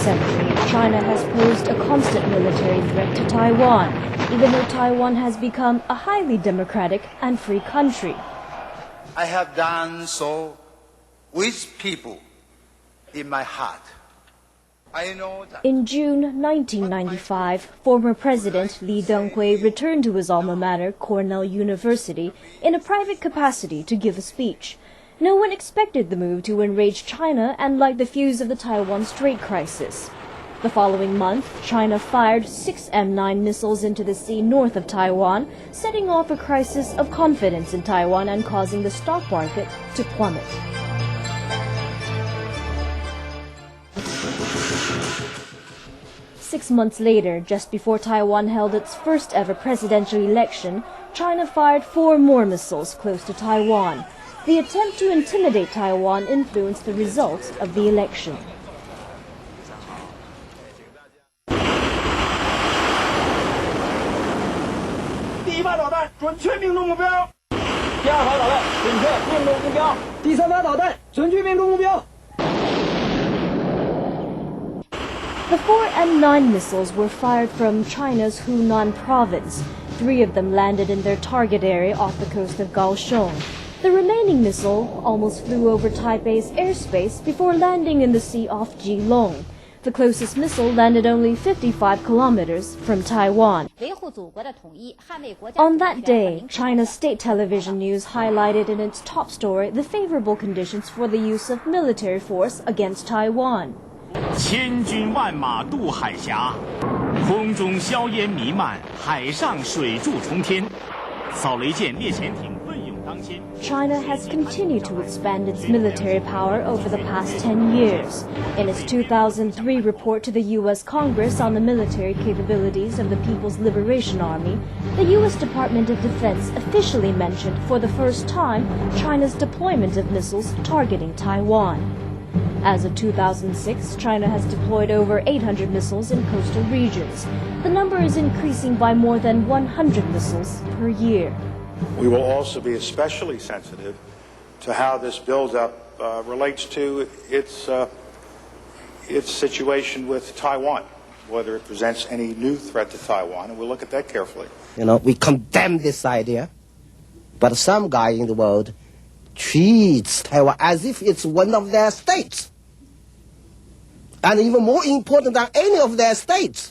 century, China has posed a constant military threat to Taiwan, even though Taiwan has become a highly democratic and free country. I have done so with people in my heart. I know that In June 1995, former President Lee Teng-hui returned to his alma mater, Cornell University, in a private capacity to give a speech. No one expected the move to enrage China and light the fuse of the Taiwan Strait crisis. The following month, China fired 6 M9 missiles into the sea north of Taiwan, setting off a crisis of confidence in Taiwan and causing the stock market to plummet. Six months later, just before Taiwan held its first ever presidential election, China fired 4 more missiles close to Taiwan. The attempt to intimidate Taiwan influenced the results of the election. The 4 M9 missiles were fired from China's Hunan province. 3 of them landed in their target area off the coast of Kaohsiung. The remaining missile almost flew over Taipei's airspace before landing in the sea off Keelung. The closest missile landed only 55 kilometers from Taiwan. On that day, China's state television news highlighted in its top story the favorable conditions for the use of military force against Taiwan. 千军万马渡海峡，空中硝烟弥漫，海上水柱冲天，扫雷舰、猎潜艇奋勇当先。China has continued to expand its military power over the past 10 years. In its 2003 report to the U.S. Congress on the military capabilities of the People's Liberation Army, the U.S. Department of Defense officially mentioned for the first time China's deployment of missiles targeting Taiwan. As of 2006, China has deployed over 800 missiles in coastal regions. The number is increasing by more than 100 missiles per year. We will also be especially sensitive to how this buildup relates to its situation with Taiwan, whether it presents any new threat to Taiwan, and we'll look at that carefully. You know, we condemn this idea, but some guy in the world treats Taiwan as if it's one of their states, and even more important than any of their states.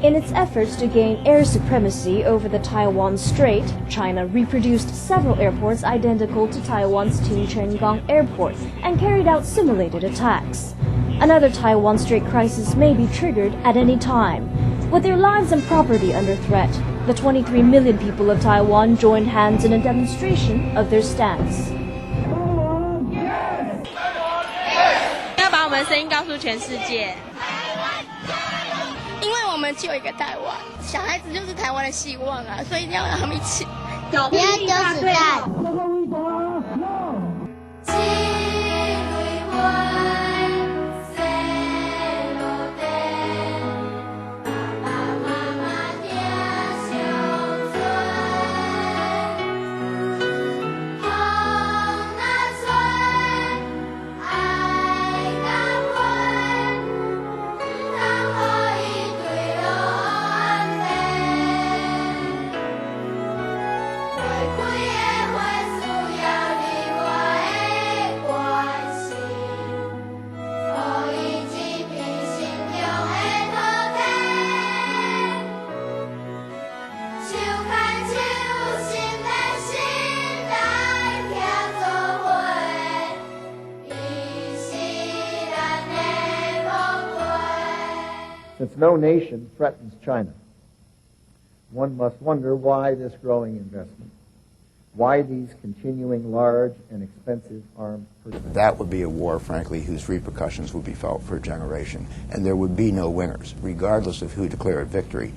In its efforts to gain air supremacy over the Taiwan Strait, China reproduced several airports identical to Taiwan's Tianquan Airport and carried out simulated attacks. Another Taiwan Strait crisis may be triggered at any time. With their lives and property under threat, the 23 million people of Taiwan joined hands in a demonstration of their stance. 要把我们的声音告诉全世界。因为我们只有一个台湾，小孩子就是台湾的希望啊，所以一定要让他们一起。不要丢子弹。会的花 Since no nation threatens China, one must wonder why this growing investment, why these continuing large and expensive armed purchases. That would be a war, frankly, whose repercussions would be felt for a generation, and there would be no winners, regardless of who declared victory.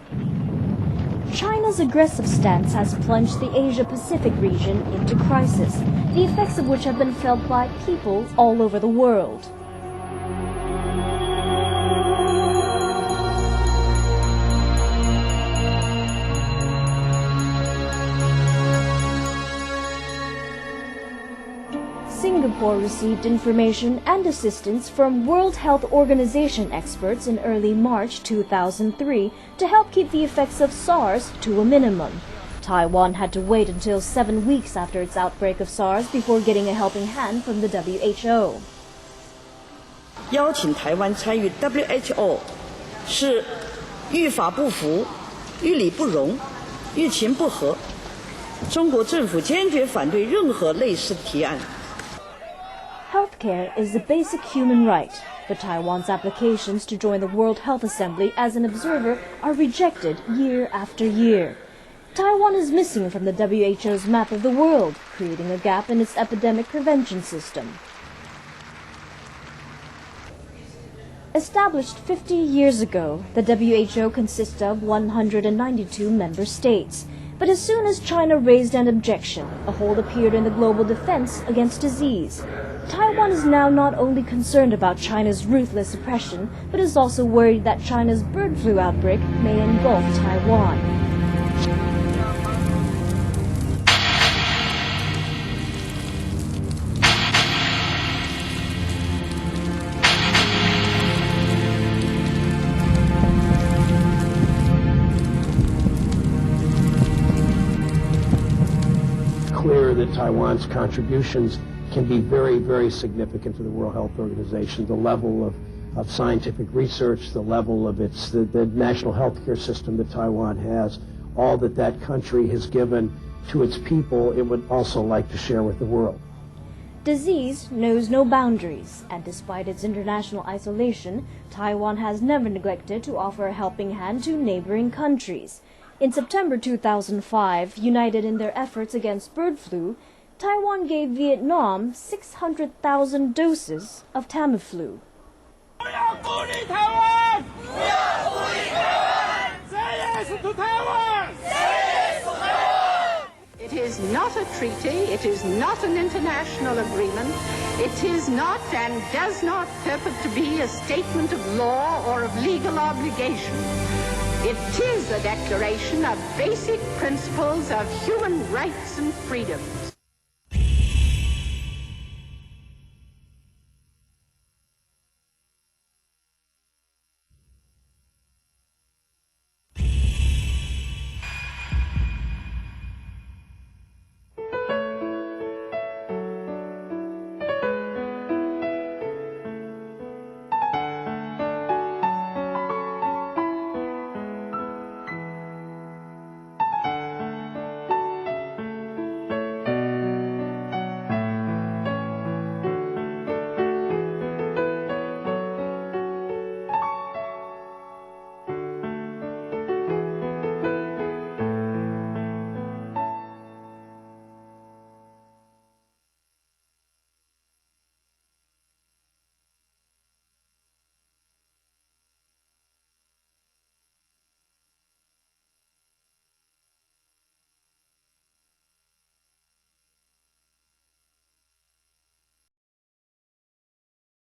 China's aggressive stance has plunged the Asia-Pacific region into crisis, the effects of which have been felt by people all over the world. Singapore received information and assistance from World Health Organization experts in early March 2003 to help keep the effects of SARS to a minimum. Taiwan had to wait until 7 weeks after its outbreak of SARS before getting a helping hand from the WHO. 邀请台湾参与 WHO 是遇法不服、遇理不容、遇情不合。中国政府坚决反对任何类似提案。 Healthcare is a basic human right, but Taiwan's applications to join the World Health Assembly as an observer are rejected year after year. Taiwan is missing from the WHO's map of the world, creating a gap in its epidemic prevention system. Established 50 years ago, the WHO consists of 192 member states. But as soon as China raised an objection, a hole appeared in the global defense against disease. Taiwan is now not only concerned about China's ruthless oppression, but is also worried that China's bird flu outbreak may engulf Taiwan. Clear that Taiwan's contributions can be very, very significant to the World Health Organization. The level of scientific research, the level of the national health care system that Taiwan has, all that that country has given to its people, it would also like to share with the world. Disease knows no boundaries, and despite its international isolation, Taiwan has never neglected to offer a helping hand to neighboring countries. In September 2005, united in their efforts against bird flu, Taiwan gave Vietnam 600,000 doses of Tamiflu. It is not a treaty, it is not an international agreement, it is not and does not purport to be a statement of law or of legal obligation. It is a declaration of basic principles of human rights and freedom.